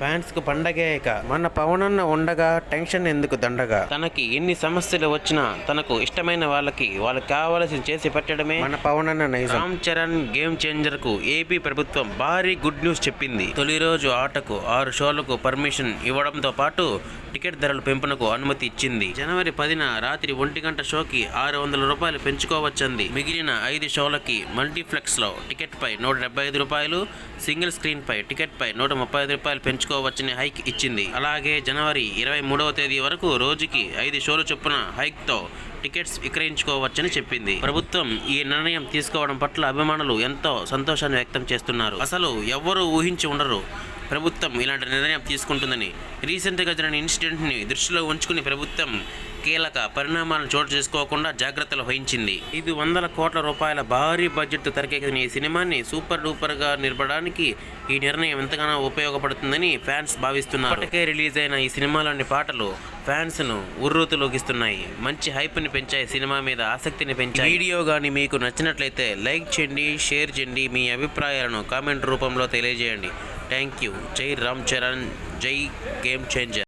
Fans కు పండగే. ఇక మన పవన్ అన్న ఉండగా టెన్షన్ ఎందుకు దండగా. తనకి ఎన్ని సమస్యలు వచ్చినా తనకు ఇష్టమైన వాళ్ళకి కావాల్సింది చేసి పెట్టడమే మన పవన్ అన్న నైజం. రామ్ చరణ్ గేమ్ చేంజర్ కు ఏపీ ప్రభుత్వం భారీ గుడ్ న్యూస్ చెప్పింది. తొలి రోజు ఆటకు 6 షోలకు పర్మిషన్ ఇవ్వడంతో పాటు టికెట్ ధరల పెంపునకు అనుమతి ఇచ్చింది. జనవరి 10న రాత్రి 1 గంట షోకి 600 రూపాయలు పెంచుకోవచ్చింది. మిగిలిన 5 షోలకి మల్టీప్లెక్స్ లో టికెట్ పై 175 రూపాయలు, సింగిల్ స్క్రీన్ పై టికెట్ పై 135 రూపాయలు పెంచుకోవచ్చని హైక్ ఇచ్చింది. అలాగే జనవరి 23వ తేదీ వరకు రోజుకి 5 షోలు చొప్పున హైక్ తో టికెట్స్ విక్రయించుకోవచ్చని చెప్పింది. ప్రభుత్వం ఈ నిర్ణయం తీసుకోవడం పట్ల అభిమానులు ఎంతో సంతోషాన్ని వ్యక్తం చేస్తున్నారు. అసలు ఎవ్వరూ ఊహించి ఉండరు ప్రభుత్వం ఇలాంటి నిర్ణయం తీసుకుంటుందని. రీసెంట్గా జరిగిన ఇన్సిడెంట్ని దృష్టిలో ఉంచుకుని ప్రభుత్వం కీలక పరిణామాలను చోటు చేసుకోకుండా జాగ్రత్తలు వహించింది. 500 కోట్ల రూపాయల భారీ బడ్జెట్ తెరకెక్కిన ఈ సినిమాని సూపర్ డూపర్ గా నిలపడానికి ఈ నిర్ణయం ఎంతగానో ఉపయోగపడుతుందని ఫ్యాన్స్ భావిస్తున్నారు. ఇప్పటికే రిలీజ్ అయిన ఈ సినిమాలోని పాటలు ఫ్యాన్స్ ను ఉర్రూతలూగిస్తున్నాయి. మంచి హైప్ ని పెంచాయి, సినిమా మీద ఆసక్తిని పెంచాయి. వీడియో కానీ మీకు నచ్చినట్లయితే లైక్ చేయండి, షేర్ చేయండి, మీ అభిప్రాయాలను కామెంట్ రూపంలో తెలియజేయండి. Thank you. జై రామ్ చరణ్, జై గేమ్ చేంజర్.